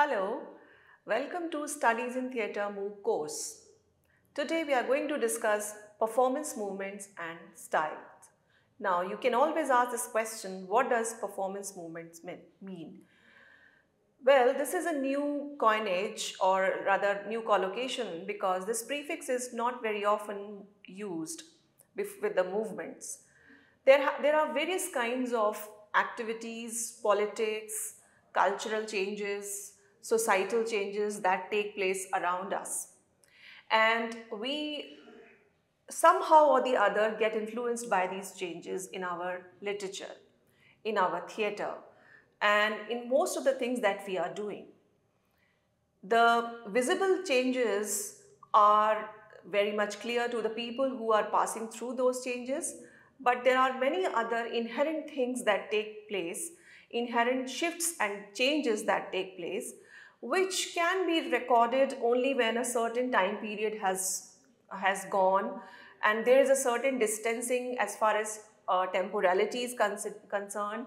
Hello, welcome to Studies in Theatre MOOC course. Today we are going to discuss performance movements and styles. Now you can always ask this question, what does performance movements mean? Well, this is a new coinage or rather new collocation because this prefix is not very often used with the movements. There are various kinds of activities, politics, cultural changes, societal changes that take place around us. And we somehow or the other get influenced by these changes in our literature, in our theatre, and in most of the things that we are doing. The visible changes are very much clear to the people who are passing through those changes, but there are many other inherent things that take place, inherent shifts and changes that take place, which can be recorded only when a certain time period has gone and there is a certain distancing as far as temporality is concerned.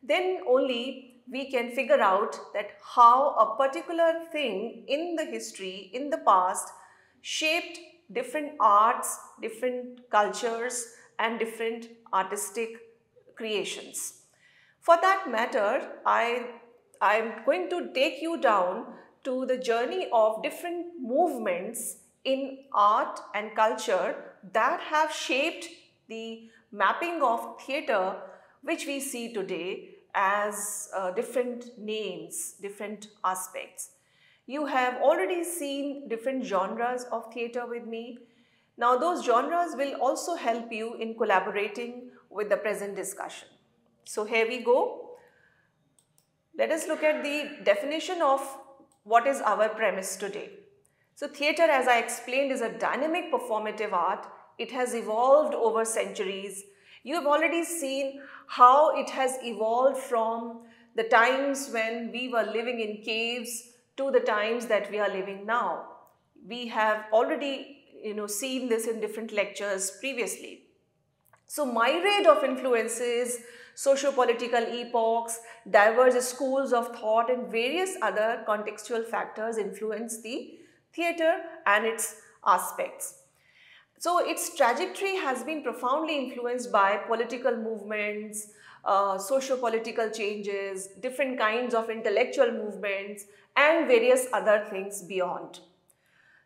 Then only we can figure out that how a particular thing in the history, in the past, shaped different arts, different cultures and different artistic creations. For that matter, I'm going to take you down to the journey of different movements in art and culture that have shaped the mapping of theatre which we see today as different names, different aspects. You have already seen different genres of theatre with me. Now those genres will also help you in collaborating with the present discussion. So here we go. Let us look at the definition of what is our premise today. So theatre, as I explained, is a dynamic performative art. It has evolved over centuries. You have already seen how it has evolved from the times when we were living in caves to the times that we are living now. We have already seen this in different lectures previously. So myriad of influences, socio-political epochs, diverse schools of thought and various other contextual factors influence the theatre and its aspects. So its trajectory has been profoundly influenced by political movements, socio-political changes, different kinds of intellectual movements and various other things beyond.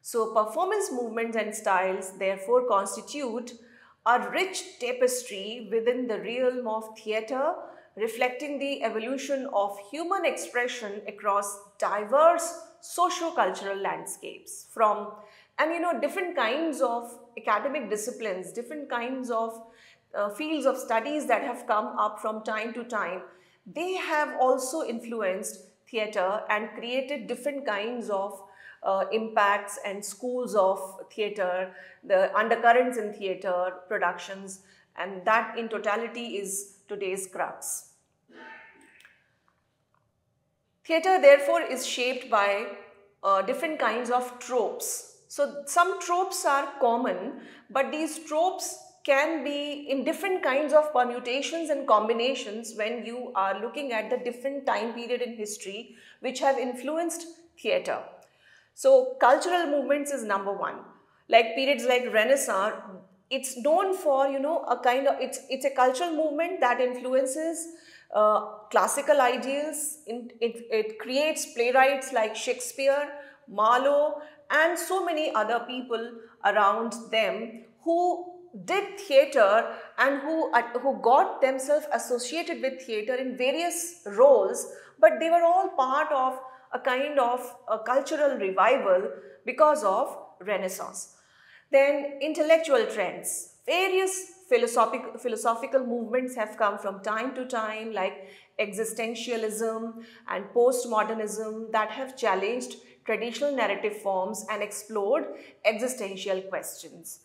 So performance movements and styles therefore constitute a rich tapestry within the realm of theatre, reflecting the evolution of human expression across diverse socio-cultural landscapes and different kinds of academic disciplines, different kinds of fields of studies that have come up from time to time. They have also influenced theatre and created different kinds of impacts and schools of theatre, the undercurrents in theatre productions, and that in totality is today's crux. Theatre therefore is shaped by different kinds of tropes. So some tropes are common, but these tropes can be in different kinds of permutations and combinations when you are looking at the different time period in history which have influenced theatre. So cultural movements is number one. Like periods like Renaissance, it's known for it's a cultural movement that influences classical ideals. It creates playwrights like Shakespeare, Marlowe and so many other people around them who did theatre and who got themselves associated with theatre in various roles, but they were all part of a kind of a cultural revival because of Renaissance. Then intellectual trends. Various philosophical movements have come from time to time, like existentialism and postmodernism, that have challenged traditional narrative forms and explored existential questions.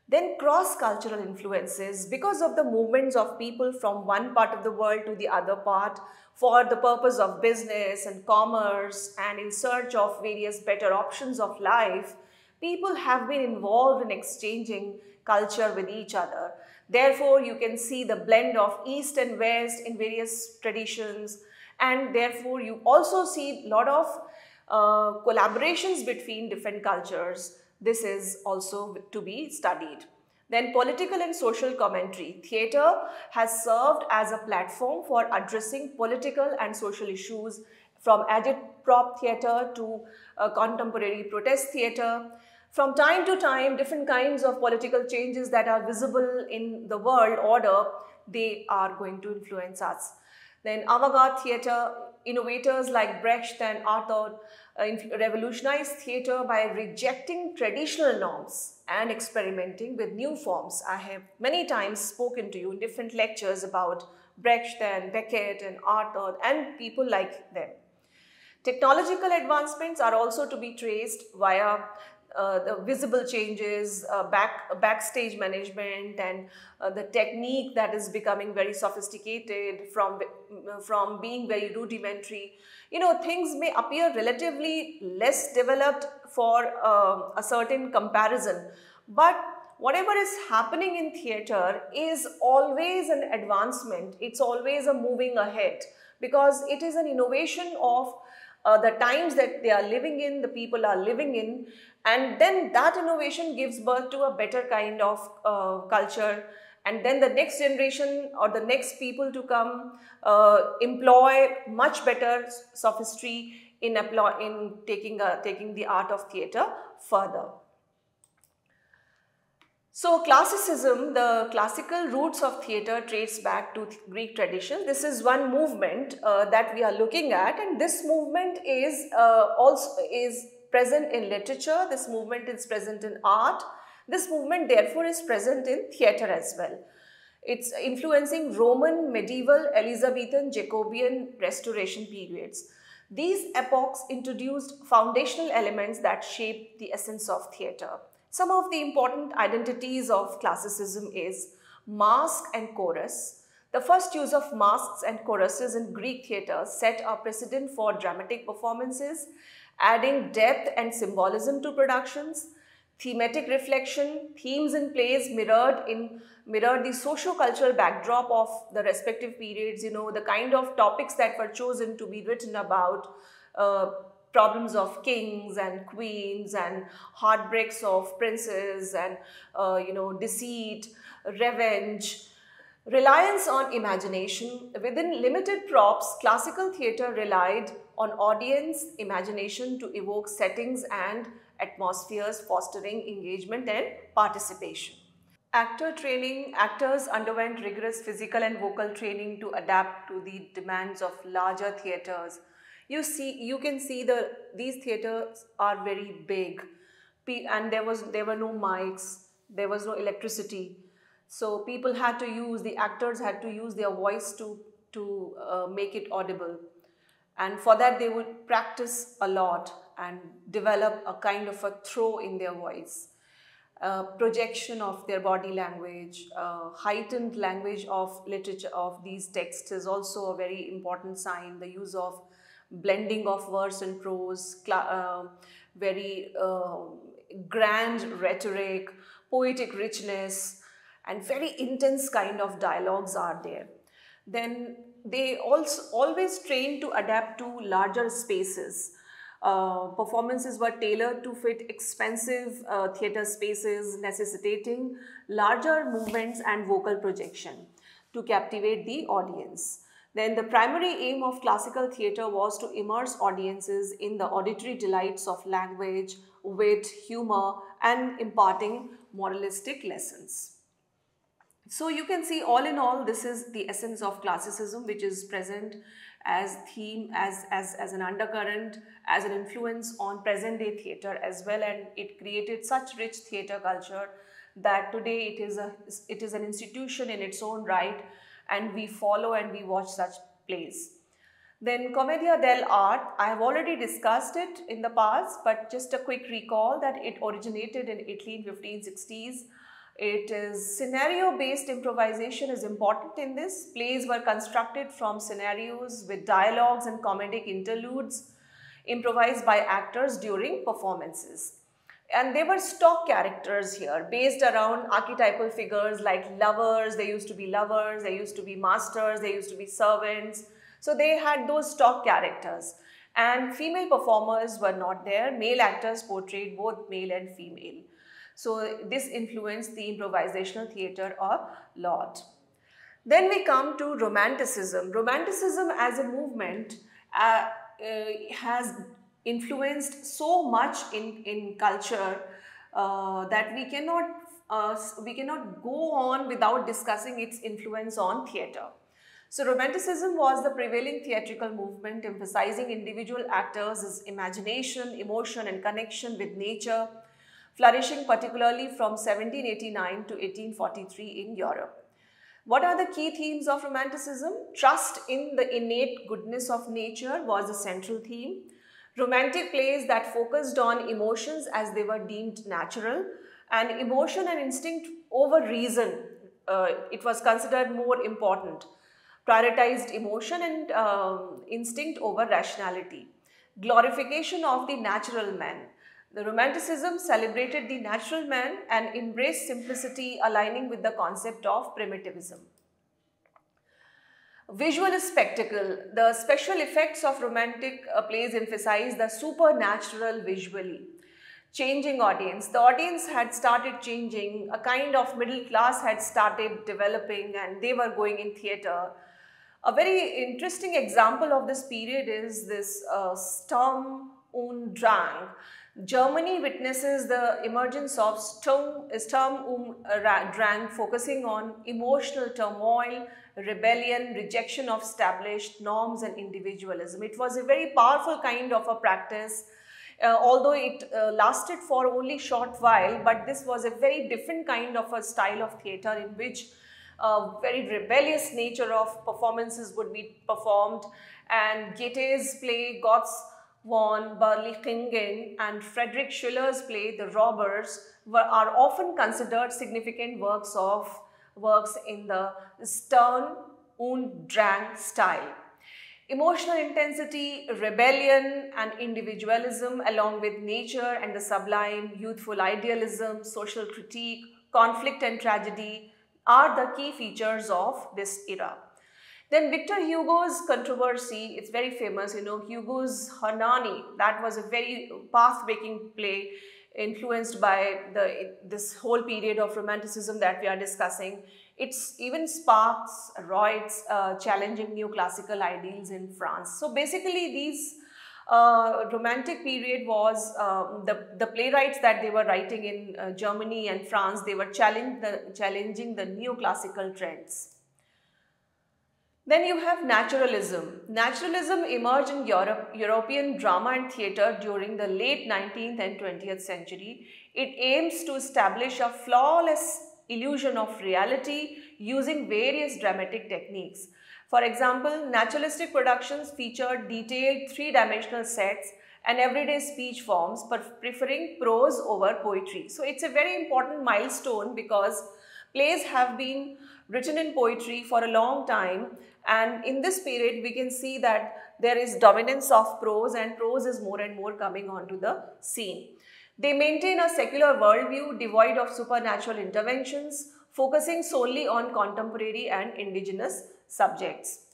Then cross-cultural influences, because of the movements of people from one part of the world to the other part for the purpose of business and commerce and in search of various better options of life, people have been involved in exchanging culture with each other. Therefore, you can see the blend of East and West in various traditions, and therefore you also see a lot of collaborations between different cultures. This is also to be studied. Then political and social commentary. Theatre has served as a platform for addressing political and social issues, from agitprop theatre to contemporary protest theatre. From time to time, different kinds of political changes that are visible in the world order, they are going to influence us. Then avant-garde theatre, innovators like Brecht and Artaud revolutionized theatre by rejecting traditional norms and experimenting with new forms. I have many times spoken to you in different lectures about Brecht and Beckett and Artaud and people like them. Technological advancements are also to be traced via the visible changes, backstage management, and the technique that is becoming very sophisticated from being very rudimentary. You know, things may appear relatively less developed for a certain comparison, but whatever is happening in theatre is always an advancement. It's always a moving ahead, because it is an innovation of the times that they are living in, the people are living in, and then that innovation gives birth to a better kind of culture, and then the next generation or the next people to come employ much better sophistry in taking the art of theatre further. So classicism, the classical roots of theatre, trace back to Greek tradition. This is one movement that we are looking at, and this movement is also present in literature. This movement is present in art. This movement therefore is present in theatre as well. It's influencing Roman, medieval, Elizabethan, Jacobean, Restoration periods. These epochs introduced foundational elements that shaped the essence of theatre. Some of the important identities of classicism is mask and chorus. The first use of masks and choruses in Greek theatre set a precedent for dramatic performances, adding depth and symbolism to productions. Thematic reflection, themes in plays mirrored the socio-cultural backdrop of the respective periods. You know, the kind of topics that were chosen to be written about, problems of kings and queens and heartbreaks of princes and deceit, revenge, reliance on imagination. Within limited props, classical theatre relied on audience imagination to evoke settings and atmospheres, fostering engagement and participation. Actor training. Actors underwent rigorous physical and vocal training to adapt to the demands of larger theatres. You can see these theatres are very big, and there were no mics, there was no electricity. So the actors had to use their voice to make it audible. And for that they would practice a lot and develop a kind of a throw in their voice. Projection of their body language, heightened language of literature of these texts is also a very important sign. The use of blending of verse and prose, very grand rhetoric, poetic richness, and very intense kind of dialogues are there. Then they also always train to adapt to larger spaces. Performances were tailored to fit expensive theatre spaces, necessitating larger movements and vocal projection to captivate the audience. Then the primary aim of classical theatre was to immerse audiences in the auditory delights of language, wit, humor, and imparting moralistic lessons. So you can see, all in all, this is the essence of classicism, which is present as theme, as an undercurrent, as an influence on present day theatre as well, and it created such rich theatre culture that today it is an institution in its own right, and we follow and we watch such plays. Then Commedia dell'arte, I have already discussed it in the past, but just a quick recall that it originated in Italy in 1560s. It is scenario-based improvisation is important in this. Plays were constructed from scenarios with dialogues and comedic interludes improvised by actors during performances. And they were stock characters here, based around archetypal figures like lovers. They used to be masters, they used to be servants. So they had those stock characters. and female performers were not there. Male actors portrayed both male and female. So this influenced the improvisational theatre a lot. Then we come to Romanticism. Romanticism as a movement has influenced so much in culture that we cannot go on without discussing its influence on theatre. So Romanticism was the prevailing theatrical movement emphasizing individual actors' imagination, emotion and connection with nature, flourishing particularly from 1789 to 1843 in Europe. What are the key themes of Romanticism? Trust in the innate goodness of nature was the central theme. Romantic plays that focused on emotions as they were deemed natural, and emotion and instinct over reason, it was considered more important. Prioritized emotion and instinct over rationality. Glorification of the natural man. The Romanticism celebrated the natural man and embraced simplicity, aligning with the concept of primitivism. Visual spectacle. The special effects of romantic plays emphasize the supernatural visually. Changing audience. The audience had started changing, a kind of middle class had started developing and they were going in theatre. A very interesting example of this period is this Sturm und Drang. Germany witnesses the emergence of Sturm und Drang, focusing on emotional turmoil, rebellion, rejection of established norms and individualism. It was a very powerful kind of a practice, although it lasted for only a short while, but this was a very different kind of a style of theatre in which very rebellious nature of performances would be performed, and Goethe's play Gotts von Berlichingen and Friedrich Schiller's play The Robbers are often considered significant works in the Sturm und Drang style. Emotional intensity, rebellion and individualism along with nature and the sublime, youthful idealism, social critique, conflict and tragedy are the key features of this era. Then Victor Hugo's controversy, it's very famous, Hugo's Hernani, that was a very path-breaking play influenced by this whole period of Romanticism that we are discussing. It even sparks Roy's challenging neoclassical ideals in France. So basically these Romantic period was the playwrights that they were writing in Germany and France, they were challenging the neoclassical trends. Then you have naturalism. Naturalism emerged in European drama and theatre during the late 19th and 20th century. It aims to establish a flawless illusion of reality using various dramatic techniques. For example, naturalistic productions featured detailed three-dimensional sets and everyday speech forms, preferring prose over poetry. So it's a very important milestone because plays have been written in poetry for a long time, and in this period we can see that there is dominance of prose, and prose is more and more coming onto the scene. They maintain a secular worldview devoid of supernatural interventions, focusing solely on contemporary and indigenous subjects.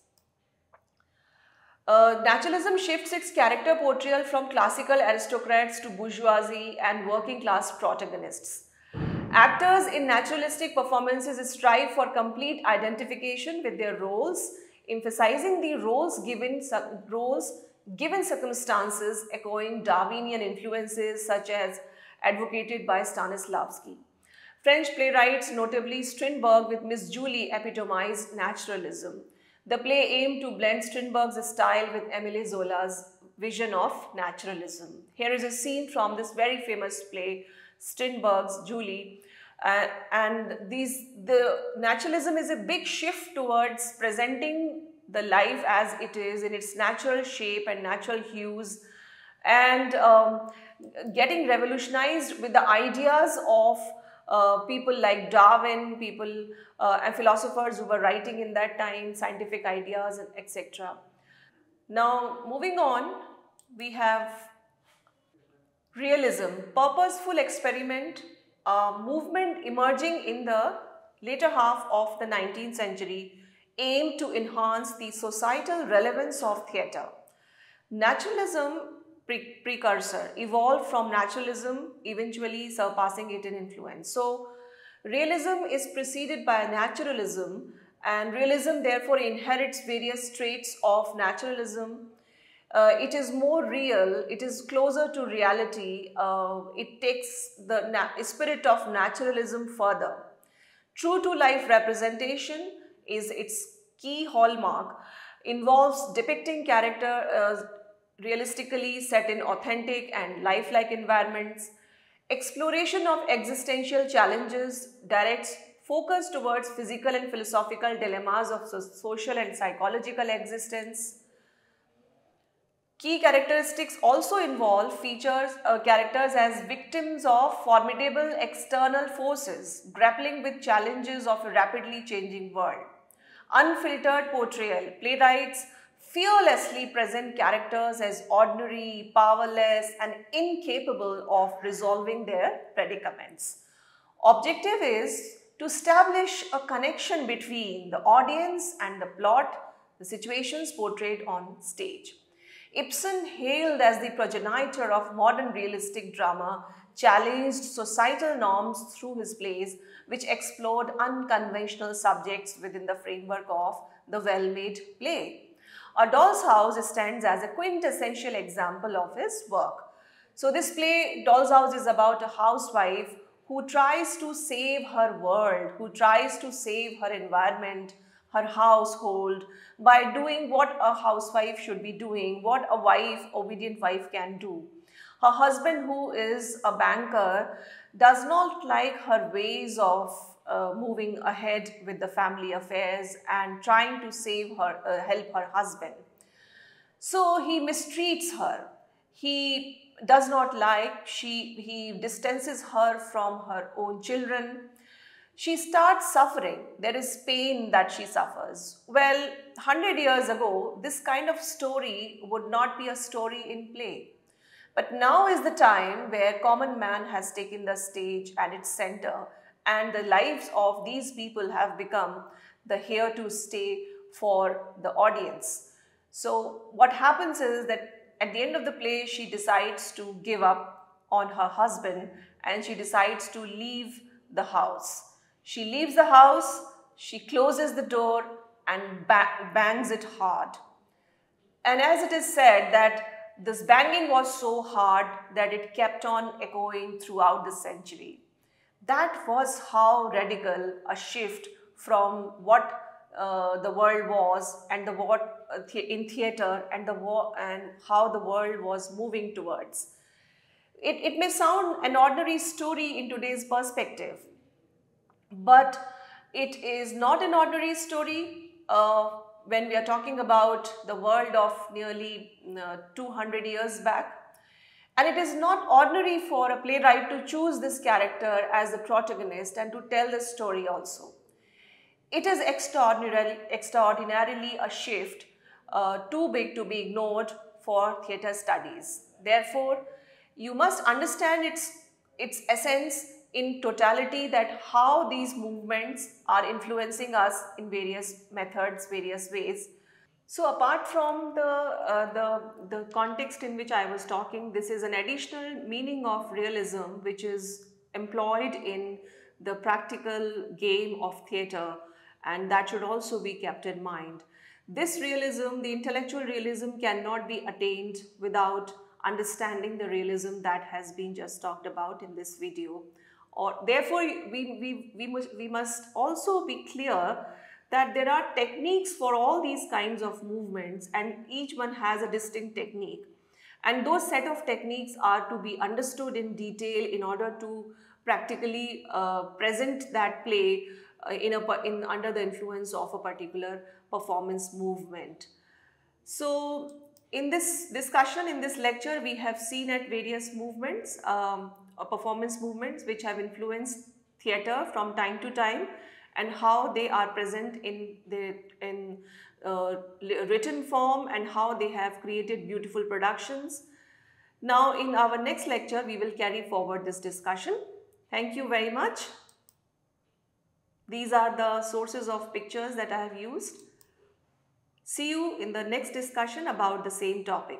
Naturalism shifts its character portrayal from classical aristocrats to bourgeoisie and working class protagonists. Actors in naturalistic performances strive for complete identification with their roles, emphasizing the roles given circumstances, echoing Darwinian influences such as advocated by Stanislavski. French playwrights, notably Strindberg with Miss Julie, epitomized naturalism. The play aimed to blend Strindberg's style with Émile Zola's vision of naturalism. Here is a scene from this very famous play, Strindberg's Julie. The naturalism is a big shift towards presenting the life as it is in its natural shape and natural hues, and getting revolutionized with the ideas of people like Darwin, and philosophers who were writing in that time, scientific ideas, etc. Now, moving on, we have realism, purposeful experiment, a movement emerging in the later half of the 19th century aimed to enhance the societal relevance of theatre. Naturalism precursor evolved from naturalism, eventually surpassing it in influence. So, realism is preceded by naturalism, and realism therefore inherits various traits of naturalism. It is more real, it is closer to reality, it takes the spirit of naturalism further. True to life representation is its key hallmark, involves depicting character realistically set in authentic and lifelike environments. Exploration of existential challenges directs focus towards physical and philosophical dilemmas of social and psychological existence. Key characteristics also involve characters as victims of formidable external forces, grappling with challenges of a rapidly changing world. Unfiltered portrayal. Playwrights fearlessly present characters as ordinary, powerless, and incapable of resolving their predicaments. Objective is to establish a connection between the audience and the plot, the situations portrayed on stage. Ibsen, hailed as the progenitor of modern realistic drama, challenged societal norms through his plays, which explored unconventional subjects within the framework of the well-made play. A Doll's House stands as a quintessential example of his work. So this play, Doll's House, is about a housewife who tries to save her world, who tries to save her environment, her household, by doing what a housewife should be doing, what a obedient wife can do. Her husband, who is a banker, does not like her ways of moving ahead with the family affairs and trying to help her husband. So he mistreats her. He does not like, he distances her from her own children. She starts suffering. There is pain that she suffers. Well, 100 years ago, this kind of story would not be a story in play. But now is the time where common man has taken the stage at its center, and the lives of these people have become the here to stay for the audience. So what happens is that at the end of the play, she decides to give up on her husband and she decides to leave the house. She leaves the house, she closes the door and bangs it hard. And as it is said that this banging was so hard that it kept on echoing throughout the century. That was how radical a shift from what the world was and in theatre and how the world was moving towards. It may sound an ordinary story in today's perspective, but it is not an ordinary story when we are talking about the world of nearly 200 years back. And it is not ordinary for a playwright to choose this character as the protagonist and to tell the story also. It is extraordinarily a shift too big to be ignored for theatre studies. Therefore, you must understand its essence in totality, that how these movements are influencing us in various methods, various ways. So apart from the context in which I was talking, this is an additional meaning of realism which is employed in the practical game of theatre, and that should also be kept in mind. This realism, the intellectual realism, cannot be attained without understanding the realism that has been just talked about in this video. Therefore, we must also be clear that there are techniques for all these kinds of movements, and each one has a distinct technique. And those set of techniques are to be understood in detail in order to practically present that play under the influence of a particular performance movement. So in this discussion, in this lecture, we have seen at various movements, performance movements which have influenced theatre from time to time, and how they are present in written form and how they have created beautiful productions. Now in our next lecture, we will carry forward this discussion. Thank you very much. These are the sources of pictures that I have used. See you in the next discussion about the same topic.